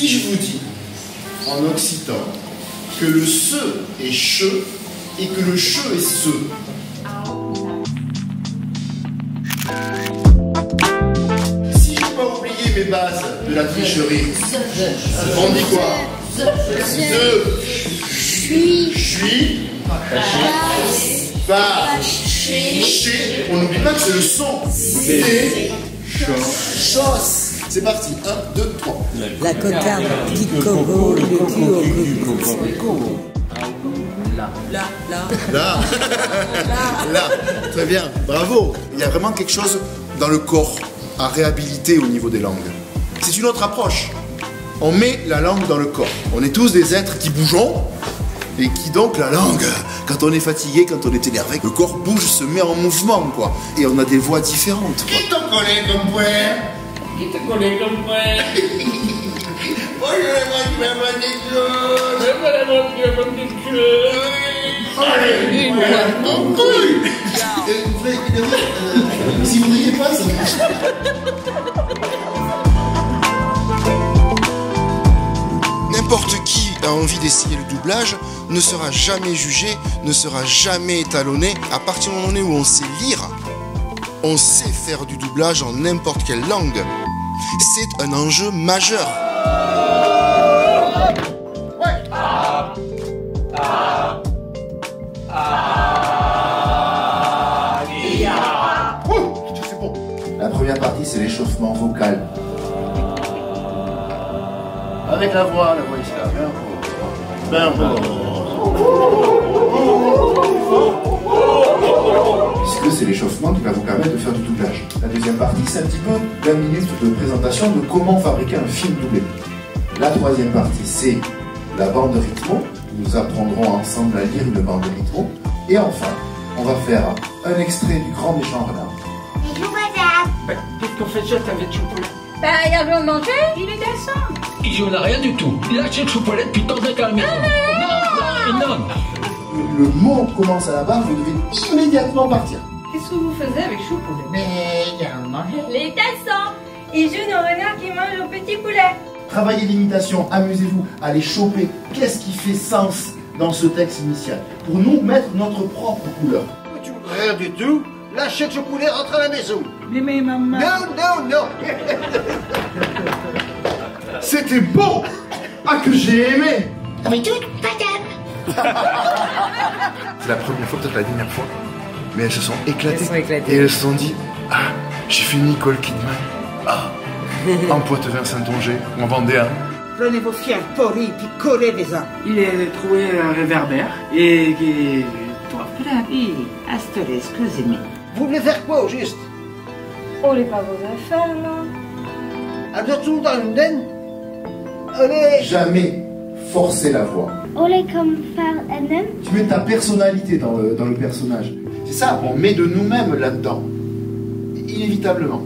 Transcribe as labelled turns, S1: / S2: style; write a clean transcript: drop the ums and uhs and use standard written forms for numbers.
S1: Si je vous dis, en occitan, que le se est che et que le che est se. Si j'ai pas oublié mes bases de la tricherie, on dit quoi? Suis, pas, ché. On n'oublie pas que c'est le son. Chose. C'est parti. 1, 2, 3.
S2: La cocarde, petit coco, le cul au coco. Là.
S1: Là. Très bien. Bravo. Il y a vraiment quelque chose dans le corps à réhabiliter au niveau des langues. C'est une autre approche. On met la langue dans le corps. On est tous des êtres qui bougeons. Et qui donc, la langue, quand on est fatigué, quand on est énervé, le corps bouge, se met en mouvement, quoi. Et on a des voix différentes, quoi. Qui t'en connaît comme point?
S3: Qui te connaît comme point?
S1: Moi, je vais manger des choses.
S3: Je vais manger des choses.
S1: Allez, en couille. Si vous riez pas, ça marche. N'importe qui a envie d'essayer le doublage ne sera jamais jugé, ne sera jamais étalonné. À partir du moment où on sait lire, on sait faire du doublage en n'importe quelle langue. C'est un enjeu majeur. Ouais. C'est bon. La première partie, c'est l'échauffement vocal. Avec la voix ici là. Puisque c'est l'échauffement qui va vous permettre de faire du doublage. La deuxième partie, c'est un petit peu 20 minutes de présentation de comment fabriquer un film doublé. La troisième partie, c'est la bande rythmo. Nous apprendrons ensemble à lire une bande rythmo. Et enfin, on va faire un extrait du Grand Méchant Renard.
S4: Bonjour madame.
S3: Qu'est-ce qu'on fait ça avec chocolat?
S4: Bah, il a besoin de manger, il est décent.
S3: Il n'a rien du tout. Il a acheté le chocolat depuis tant d'années à la maison. Non.
S1: Le mot commence à la barre, vous devez immédiatement partir.
S5: Qu'est-ce que vous faisiez avec Choupoule?
S4: Mais il a mangé. Les décent. Il joue nos renards qui mangent au petit poulet.
S1: Travaillez l'imitation, amusez-vous à les choper. Qu'est-ce qui fait sens dans ce texte initial? Pour nous mettre notre propre couleur.
S6: Rien du tout. Lâchez le poulet, rentre à la maison.
S5: Mais maman.
S6: Non.
S1: C'était beau. Ah, que j'ai aimé.
S4: Avec tout, madame.
S1: C'est la première fois, peut-être la dernière fois. Mais elles se sont éclatées.
S2: Elles sont éclatées.
S1: Et elles se sont dit, ah, j'ai fait Nicole Kidman. Ah, en Poitevin-Saint-Onger, en Vendéen.
S5: Prenez vos fiers pourris puis collez-les-en.
S7: Il a trouvé un réverbère et toi, bravi, astore, excusez-moi.
S6: Vous voulez faire quoi au juste?
S4: Oh, les pas vos affaires, là.
S6: Un dessous dans une den? Allez.
S1: Jamais forcer la voix.
S4: On est comme faire un homme.
S1: Tu mets ta personnalité dans le personnage. C'est ça, on met de nous-mêmes là-dedans. Inévitablement.